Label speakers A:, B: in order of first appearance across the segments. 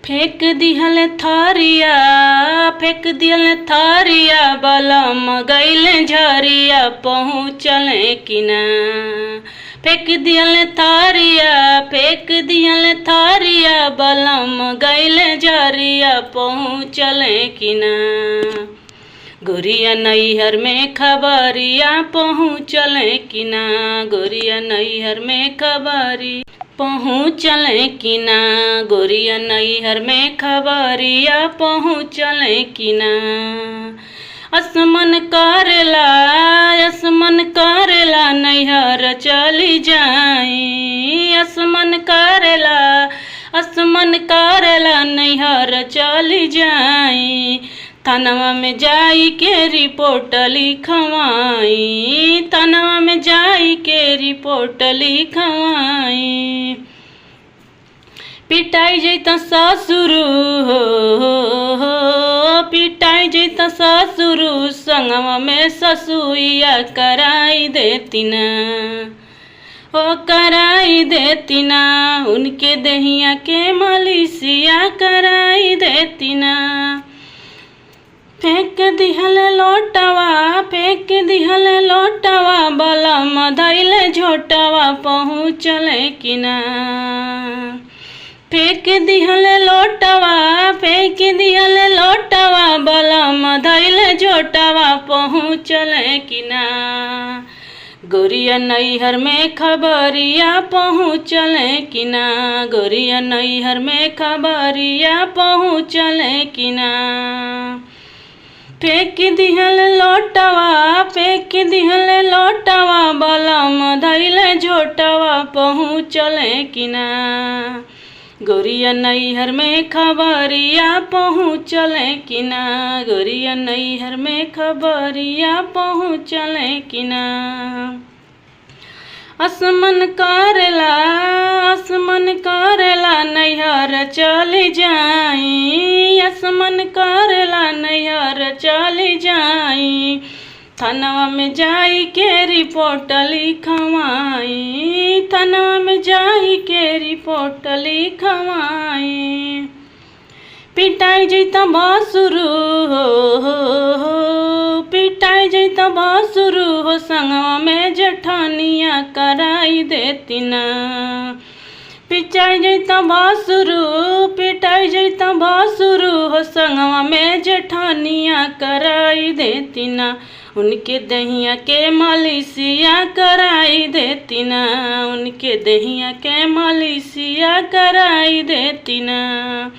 A: फेंक दिहल थारिया, फेंक दिहल थारिया, बलम गइल झरिया, पहुँचल कि ना। फेंक दिहल थारिया, फेंक दिहल थारिया, बलम गइल झरिया, पहुँचल कि ना। गोरिया नैहर में खबरिया, पहुँचल कि ना। गोरिया नैहर में खबरी पहुँचल कि ना। गोरिया नैहर में खबरिया, पहुँचल कि ना। असमन करेला, असमन करेला, नैहर चली जाई। असमन करेला, असमन करेला, नैहर चली जाई। थानवा में जाई के रिपोर्ट लिखवाई। थानवा में जाई के रिपोर्ट लिखवाई। पिटाई जैता ससुर हो, पिटाई जैता ससुर, संगवा में ससुइया कराई देती ना। ओ कराई देती ना, उनके दहिया के मलिसिया कराई देती ना। फेंक दिहल लोटवा, फेंक दिहल लोटवा, बलम धइल झोटवा, पहुँचल कि ना। फेंक दिहल लोटवा, फेंक दिहल लोटवा, बलम धइल झोटवा, पहुँचल कि ना। गोरिया नैहर में खबरिया, पहुँचल कि ना। गोरिया नैहर में खबरिया, पहुँचल कि ना। फेंक दिहल लोटवा, फेंक दिहल लोटवा, बलम धइल झोटवा, पहुँचल कि ना। गोरिया नैहर में खबरिया, पहुँचल कि ना। गोरिया नैहर में खबरिया, पहुँचल कि ना। असमन करेला, असमन करेला, नैहर चली जाई। असमन करेला, नैहर चली जाई। थानवा में जाई के रिपोर्ट लिखवाई। थानवा में जाई के रिपोर्ट लिखवाई। पिटाई जैता भसुर हो, पिटाई जैता भसुर हो, संगवा में जेठानिया कराई देती ना। पिटाई जैता भसुर, पिटाई जैता भसुर हो, संगवा में जेठानिया कराई देती ना। उनके दहिया के मलिसिया कराई देती ना। उनके दहिया के मलिसिया कराई देती ना।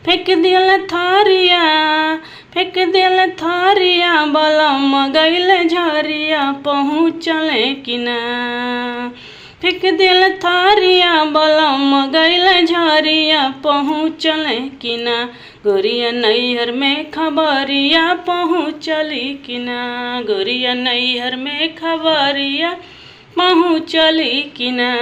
A: फेंक दिहल थारिया, फेंक दिहल थारिया, बलम गइल झरिया, पहुँचल कि ना। फेंक दिहल थारिया, बलम गइल झरिया, पहुँचल कि ना। गोरिया नैहर में खबरिया, पहुँचली कि ना। गोरिया नैहर में खबरिया, पहुँचली कि ना।